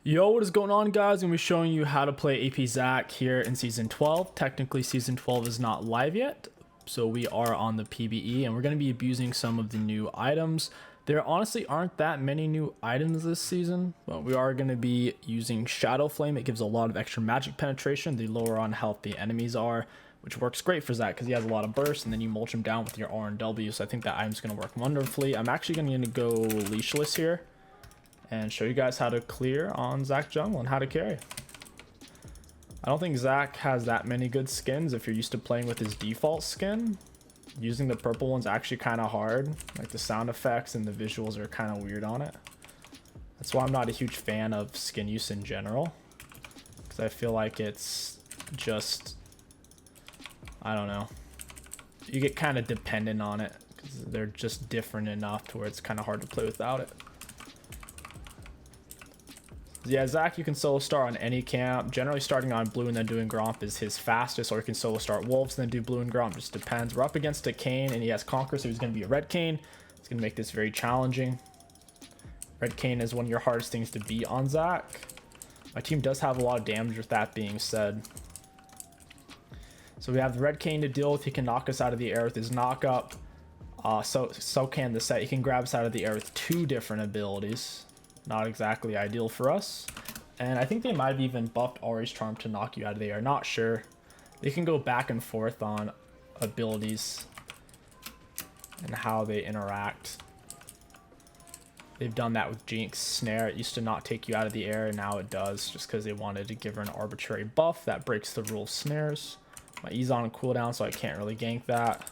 Yo, what is going on, guys? I'm going to be showing you how to play 𝗕𝘂𝘀𝗀𝗀 here in Season 12. Technically, Season 12 is not live yet, so we are on the PBE, and we're going to be abusing some of the new items. There honestly aren't that many new items this season, but we are going to be using Shadow Flame. It gives a lot of extra magic penetration the lower on health the enemies are, which works great for Zac because he has a lot of burst, and then you mulch him down with your R and W, so I think that item's going to work wonderfully. I'm actually going to go Leashless here and show you guys how to clear on Zac jungle and how to carry. I don't think Zac has that many good skins. If you're used to playing with his default skin, using the purple one's actually kind of hard. Like, the sound effects and the visuals are kind of weird on it. That's why I'm not a huge fan of skin use in general, because I feel like it's just, I don't know, you get kind of dependent on it because they're just different enough to where it's kind of hard to play without it. Yeah, Zac, you can solo start on any camp. Generally, starting on blue and then doing Gromp is his fastest, or you can solo start Wolves and then do blue and Gromp. Just depends. We're up against a Kayn, and he has Conquer, so he's going to be a red Kayn. It's going to make this very challenging. Red Kayn is one of your hardest things to beat on Zac. My team does have a lot of damage with that being said. So we have the red Kayn to deal with. He can knock us out of the air with his knock up. So can the set. He can grab us out of the air with 2 different abilities. Not exactly ideal for us. And I think they might have even buffed Ahri's Charm to knock you out of the air. Not sure. They can go back and forth on abilities and how they interact. They've done that with Jinx Snare. It used to not take you out of the air, and now it does, just because they wanted to give her an arbitrary buff that breaks the rule of snares. My E's on cooldown, so I can't really gank that.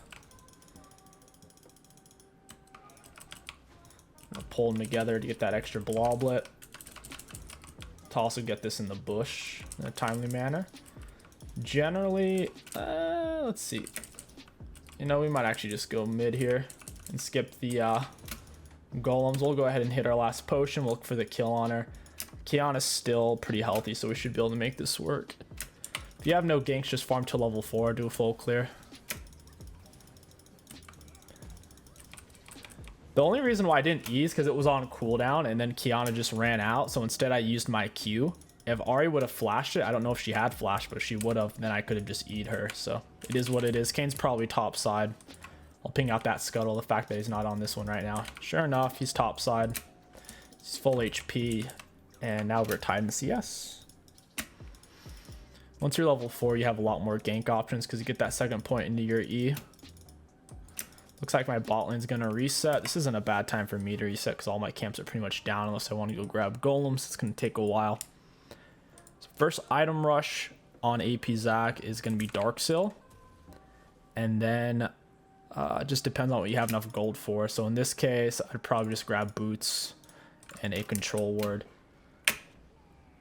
Pull them together to get that extra bloblet, to also get this in the bush in a timely manner. Generally, let's see, you know, we might actually just go mid here and skip the golems. We'll go ahead and hit our last potion. We'll look for the kill on her. Qiyana's still pretty healthy, so we should be able to make this work. If you have no ganks, just farm to level 4, do a full clear. The only reason why I didn't E is because it was on cooldown, and then Qiyana just ran out. So instead I used my Q. If Ahri would have flashed it, I don't know if she had flash, but if she would have, then I could have just E'd her. So it is what it is. Kayn's probably top side. I'll ping out that scuttle, the fact that he's not on this one right now. Sure enough, he's top side. He's full HP, and now we're tied in CS. Once you're level 4, you have a lot more gank options because you get that second point into your E. Looks like my bot lane's gonna reset. This isn't a bad time for me to reset because all my camps are pretty much down unless I want to go grab golems. It's gonna take a while. So first item rush on 𝗕𝘂𝘀𝗀𝗀𝗀 is gonna be Dark Seal, and then it just depends on what you have enough gold for. So in this case, I'd probably just grab boots and a control ward.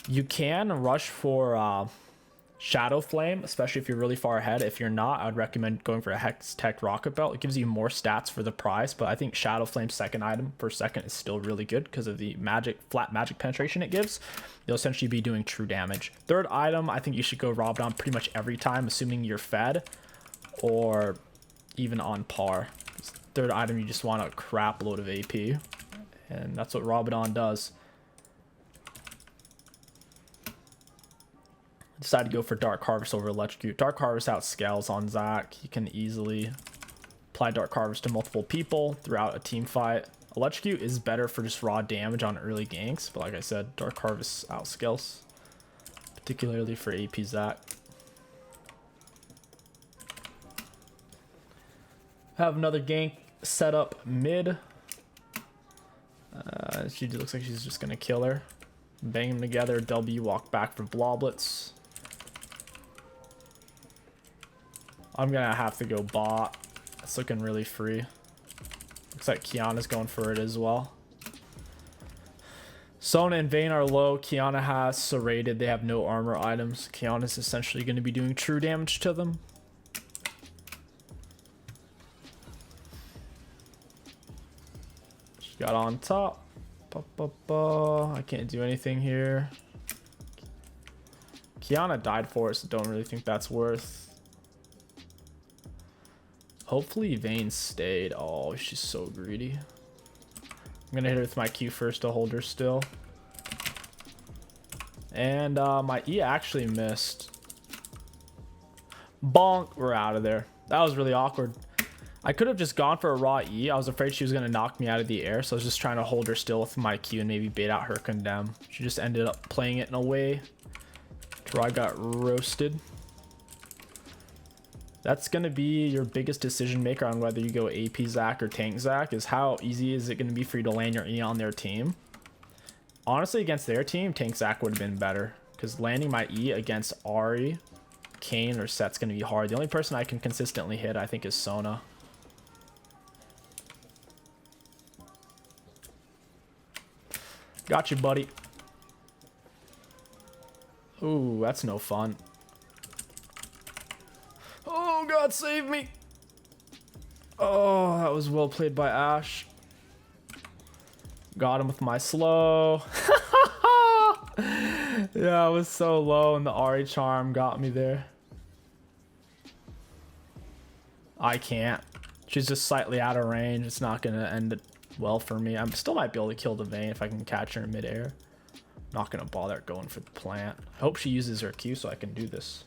You can rush for Shadow Flame, especially if you're really far ahead. If you're not, I would recommend going for a Hex Tech Rocket Belt. It gives you more stats for the price, but I think Shadow Flame's second item for second is still really good because of the flat magic penetration it gives. You'll essentially be doing true damage. Third item, I think you should go Rabadon pretty much every time, assuming you're fed or even on par. Third item, you just want a crap load of AP, and that's what Rabadon does. Decided to go for Dark Harvest over Electrocute. Dark Harvest outscales on Zac. You can easily apply Dark Harvest to multiple people throughout a team fight. Electrocute is better for just raw damage on early ganks, but like I said, Dark Harvest outscales, particularly for 𝗕𝘂𝘀𝗀𝗀𝗀. Have another gank set up mid. She looks like she's just gonna kill her. Bang them together. W, walk back for bloblets. I'm gonna have to go bot. It's looking really free. Looks like Qiyana's going for it as well. Sona and Vayne are low. Qiyana has serrated. They have no armor items. Qiyana's essentially going to be doing true damage to them. She got on top. I can't do anything here. Qiyana died for it, so don't really think that's worth. Hopefully Vayne stayed. Oh, she's so greedy. I'm gonna hit her with my Q first to hold her still. And my E actually missed. Bonk. We're out of there. That was really awkward. I could have just gone for a raw E. I was afraid she was going to knock me out of the air. So I was just trying to hold her still with my Q and maybe bait out her condemn. She just ended up playing it in a way to where I got roasted. That's going to be your biggest decision maker on whether you go AP Zac or Tank Zac, is how easy is it going to be for you to land your E on their team. Honestly, against their team, Tank Zac would have been better, because landing my E against Ahri, Kayn, or Set's going to be hard. The only person I can consistently hit, I think, is Sona. Got you, buddy. Ooh, that's no fun. Oh, God, save me. Oh, that was well played by Ashe. Got him with my slow. Yeah, I was so low, and the Ahri charm got me there. I can't. She's just slightly out of range. It's not going to end it well for me. I still might be able to kill the Vayne if I can catch her in midair. Not going to bother going for the plant. I hope she uses her Q so I can do this.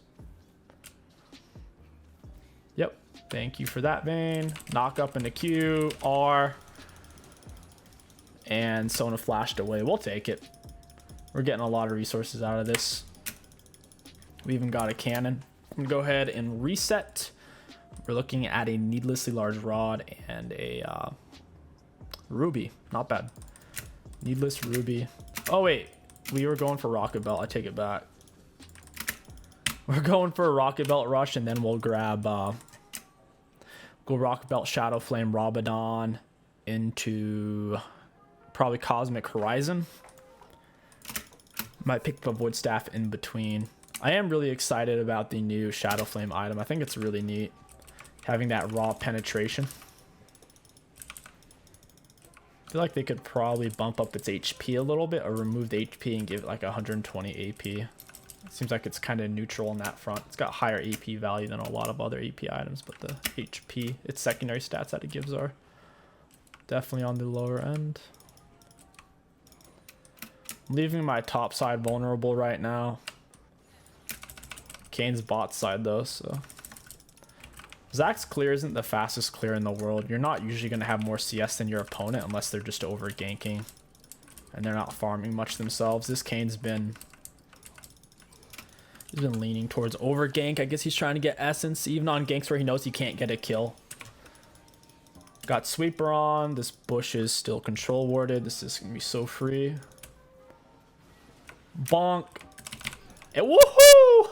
Yep. Thank you for that, Vayne. Knock up into Q, R. And Sona flashed away. We'll take it. We're getting a lot of resources out of this. We even got a cannon. I'm going to go ahead and reset. We're looking at a needlessly large rod and a ruby. Not bad. Needless ruby. Oh, wait. We were going for rocket belt. I take it back. We're going for a rocket belt rush, and then we'll grab go rocket belt Shadow Flame Rabadon into probably Cosmic Horizon. Might pick up a Void Staff in between. I am really excited about the new Shadow Flame item. I think it's really neat having that raw penetration. I feel like they could probably bump up its HP a little bit, or remove the HP and give it like 120 AP. It seems like it's kind of neutral on that front. It's got higher AP value than a lot of other AP items, but the HP, its secondary stats that it gives, are definitely on the lower end. I'm leaving my top side vulnerable right now. Kayn's bot side though, so. Zac's clear isn't the fastest clear in the world. You're not usually going to have more CS than your opponent unless they're just over ganking and they're not farming much themselves. This Kayn's been leaning towards over gank. I guess he's trying to get essence even on ganks where he knows he can't get a kill. Got sweeper on. This bush is still control warded. This is going to be so free. Bonk. And woohoo!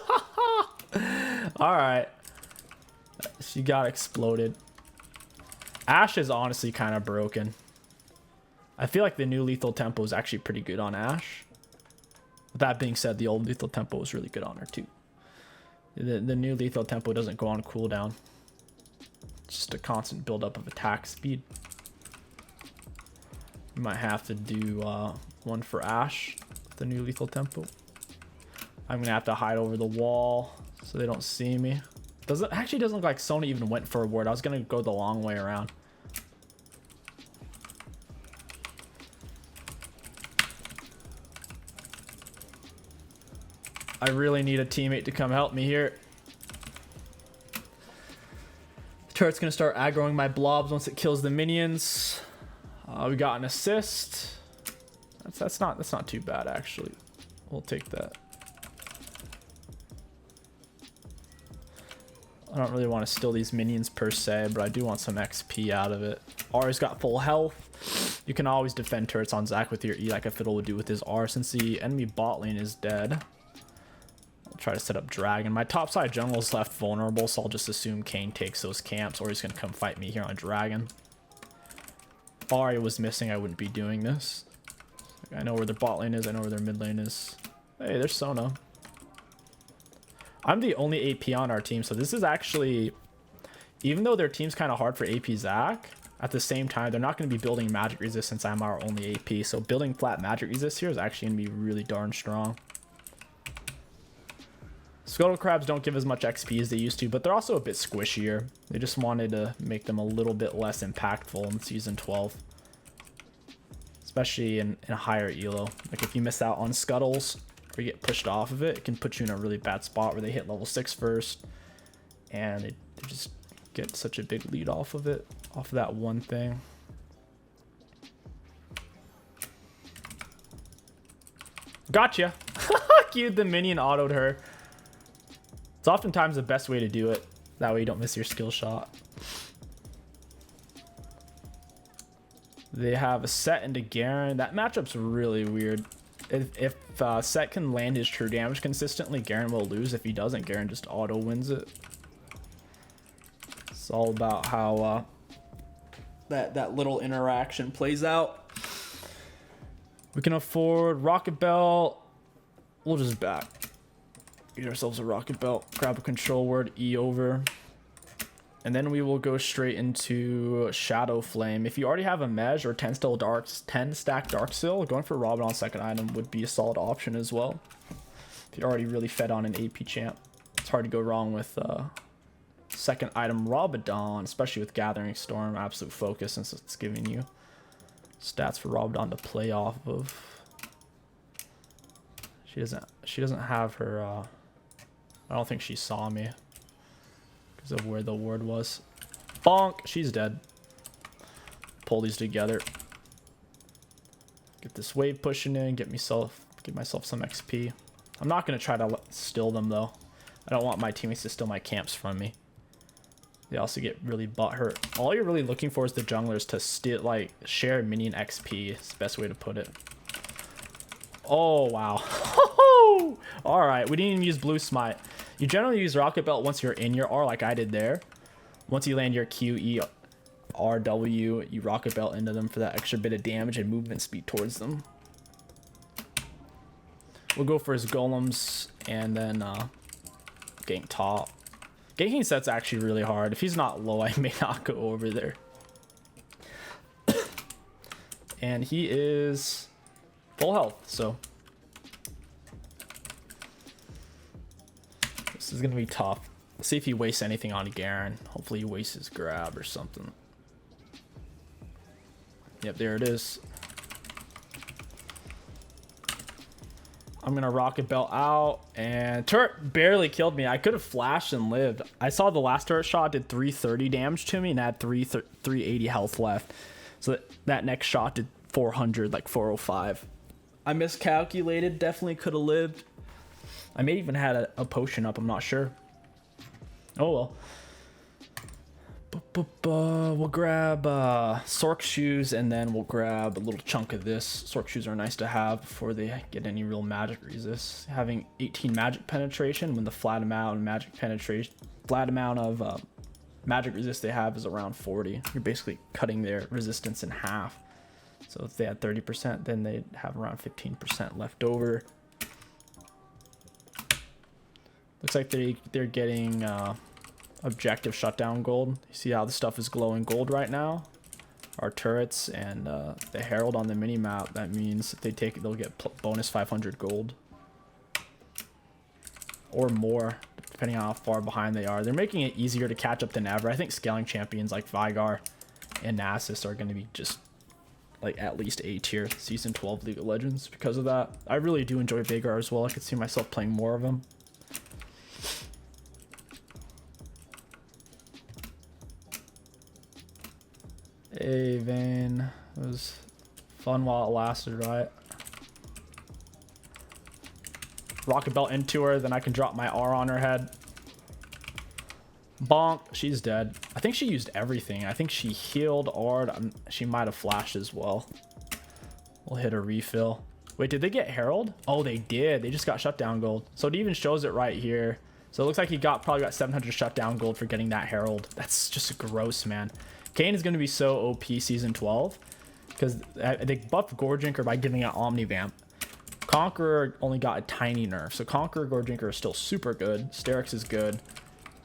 All right. She got exploded. Ashe is honestly kind of broken. I feel like the new lethal tempo is actually pretty good on Ashe. With that being said, the old lethal tempo was really good on her too. The new lethal tempo doesn't go on cooldown. It's just a constant buildup of attack speed. We might have to do one for Ashe, the new lethal tempo. I'm gonna have to hide over the wall so they don't see me. Actually doesn't look like Sona even went for a ward. I was gonna go the long way around. I really need a teammate to come help me here. The turret's gonna start aggroing my blobs once it kills the minions. We got an assist. That's not too bad actually. We'll take that. I don't really want to steal these minions per se, but I do want some XP out of it. R's got full health. You can always defend turrets on Zac with your E like a Fiddle would do with his R. Since the enemy bot lane is dead, I'll try to set up Dragon. My topside jungle is left vulnerable, so I'll just assume Kayn takes those camps, or he's going to come fight me here on Dragon. If Ahri was missing, I wouldn't be doing this. I know where their bot lane is. I know where their mid lane is. Hey, there's Sona. I'm the only AP on our team, so this is actually, even though their team's kind of hard for AP Zac, at the same time, they're not going to be building magic resist since I'm our only AP. So building flat magic resist here is actually going to be really darn strong. Scuttle crabs don't give as much XP as they used to, but they're also a bit squishier. They just wanted to make them a little bit less impactful in season 12. Especially in a higher elo. Like if you miss out on scuttles, or you get pushed off of it, it can put you in a really bad spot where they hit level 6 first, and they just get such a big lead off of it, off of that one thing. Gotcha. Queued the minion, autoed her. It's oftentimes the best way to do it. That way you don't miss your skill shot. They have a Set into Garen. That matchup's really weird. If Set can land his true damage consistently, Garen will lose. If he doesn't, Garen just auto wins it. It's all about how that little interaction plays out. We can afford Rocket Belt. We'll just back. Get ourselves a Rocket Belt. Grab a control word, E over. And then we will go straight into Shadow Flame. If you already have a Mej or 10 stack Darksteel, going for Rabadon second item would be a solid option as well. If you're already really fed on an AP champ, it's hard to go wrong with second item Rabadon, especially with Gathering Storm, absolute focus, since it's giving you stats for Rabadon to play off of. She doesn't have her I don't think she saw me because of where the ward was. Bonk, she's dead. Pull these together. Get this wave pushing in, get myself some XP. I'm not gonna try to steal them though. I don't want my teammates to steal my camps from me. They also get really butthurt. All you're really looking for is the junglers to steal, like, share minion XP. It's the best way to put it. Oh wow. All right, we didn't even use blue smite. You generally use Rocket Belt once you're in your R, like I did there. Once you land your Q, E, R, W, you Rocket Belt into them for that extra bit of damage and movement speed towards them. We'll go for his golems and then gank top. Ganking set's actually really hard. If he's not low, I may not go over there. And he is full health, so this is gonna be tough. Let's see if he wastes anything on Garen. Hopefully he wastes his grab or something. Yep, there it is. I'm gonna Rocket Belt out, and turret barely killed me. I could have flashed and lived. I saw the last turret shot did 330 damage to me and had 380 health left. So that next shot did 400, like 405. I miscalculated, definitely could have lived. I may even had a potion up, I'm not sure. Oh well. We'll grab Sork shoes, and then we'll grab a little chunk of this. Sork shoes are nice to have before they get any real magic resist. Having 18 magic penetration when the flat amount of magic resist they have is around 40. You're basically cutting their resistance in half. So if they had 30%, then they'd have around 15% left over. Looks like they're getting objective shutdown gold. You see how the stuff is glowing gold right now? Our turrets and the herald on the mini map. That means if they take it, they'll get bonus 500 gold or more, depending on how far behind they are. They're making it easier to catch up than ever. I think scaling champions like Veigar and Nasus are going to be just like at least A tier season 12 League of Legends because of that. I really do enjoy Veigar as well. I could see myself playing more of him. Hey, Vayne. It was fun while it lasted, right? Rocket Belt into her, then I can drop my R on her head. Bonk. She's dead. I think she used everything. I think she healed, R'd. She might have flashed as well. We'll hit a refill. Wait, did they get Herald? Oh, they did. They just got shutdown gold. So it even shows it right here. So it looks like he probably got 700 shutdown gold for getting that Herald. That's just gross, man. Kayn is going to be so OP season 12 because they buffed Goredrinker by giving it Omnivamp. Conqueror only got a tiny nerf. So Conqueror, Goredrinker is still super good. Sterix is good.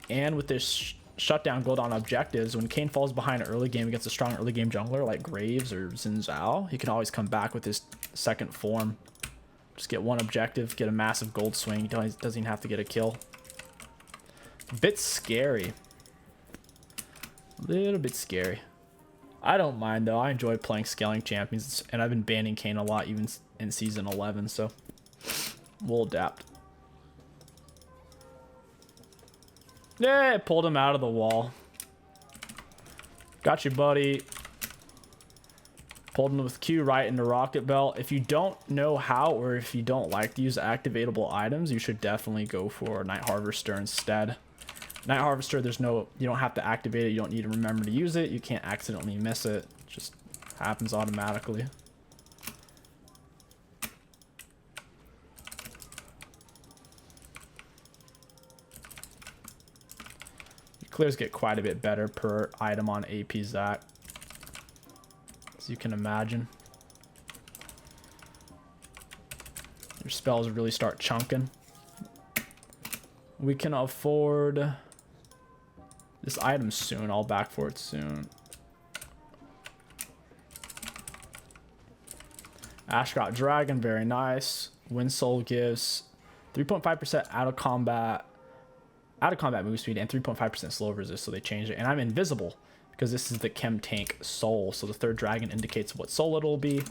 And with this shutdown gold on objectives, when Kayn falls behind an early game against a strong early game jungler like Graves or Xin Zhao, he can always come back with his second form. Just get one objective, get a massive gold swing. He doesn't even have to get a kill. A bit scary. A little bit scary. I don't mind though. I enjoy playing scaling champions, and I've been banning Kayn a lot even in season 11. So We'll adapt. Yeah, it pulled him out of the wall. Got you, buddy. Pulled him with Q right into Rocket Belt. If you don't know how, or if you don't like to use activatable items, you should definitely go for Night Harvester instead. Night Harvester, there's no, you don't have to activate it. You don't need to remember to use it. You can't accidentally miss it. It just happens automatically. Clears get quite a bit better per item on 𝗕𝗂𝘀𝗀𝗀, as you can imagine. Your spells really start chunking. We can afford this item soon. I'll back for it soon. Ashcot Dragon, very nice. Wind Soul gives 3.5% out of combat move speed and 3.5% slow resist, so they changed it. And I'm invisible because this is the Chem Tank soul, so the third dragon indicates what soul it'll be.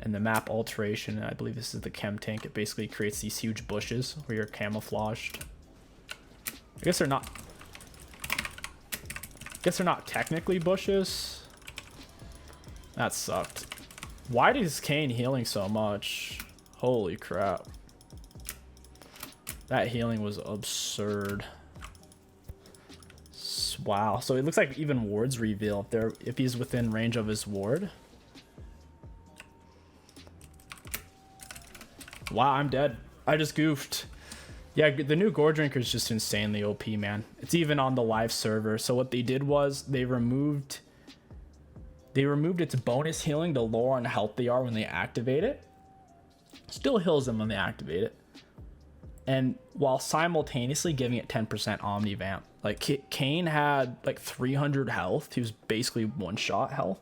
And the map alteration, I believe this is the Chem Tank. It basically creates these huge bushes where you're camouflaged. I guess they're not technically bushes. That sucked. Why is Kane healing so much? Holy crap. That healing was absurd. Wow. So it looks like even wards reveal if he's within range of his ward. Wow, I'm dead. I just goofed. Yeah, the new Gore Drinker is just insanely OP, man. It's even on the live server. So what they did was they removed its bonus healing to lower on health they are when they activate it. Still heals them when they activate it. And while simultaneously giving it 10% Omnivamp. Like, Kane had like 300 health. He was basically one-shot health.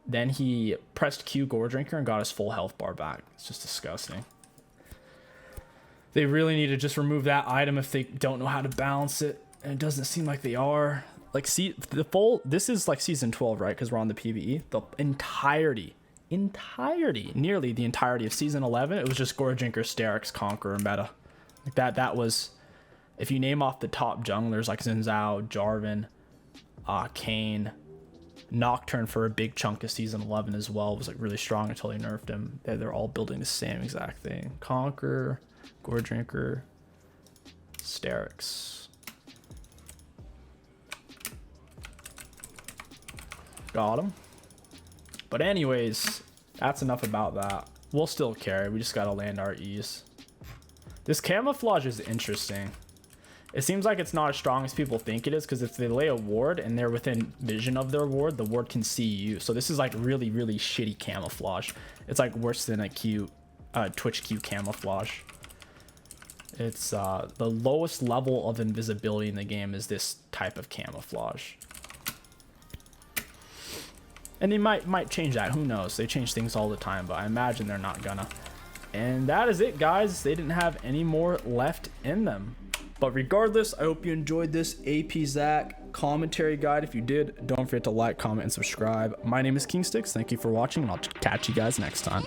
Then he pressed Q Gore Drinker and got his full health bar back. It's just disgusting. They really need to just remove that item if they don't know how to balance it. And it doesn't seem like they are. Like, see, this is like season 12, right? Because we're on the PvE. The nearly the entirety of season 11, it was just Gore Drinker, 𝗕𝗂𝘀𝗀𝗀, Conqueror meta. Like that was, if you name off the top junglers like Xin Zhao, Jarvan, Kane, Nocturne for a big chunk of season 11 as well was like really strong until they nerfed him. They're all building the same exact thing. Conqueror, Gore Drinker, 𝗕𝗂𝘀𝗀𝗀𝗀. Got him. But anyways, that's enough about that. We'll still carry. We just gotta land our E's. This camouflage is interesting. It seems like it's not as strong as people think it is, because if they lay a ward and they're within vision of their ward, the ward can see you. So this is like really, really shitty camouflage. It's like worse than a Twitch Q camouflage. It's the lowest level of invisibility in the game is this type of camouflage. And they might change that. Who knows? They change things all the time, but I imagine they're not gonna. And that is it, guys. They didn't have any more left in them. But regardless, I hope you enjoyed this 𝗕𝗂𝘀𝗀𝗀𝗀 commentary guide. If you did, don't forget to like, comment, and subscribe. My name is Kingstix. Thank you for watching, and I'll catch you guys next time.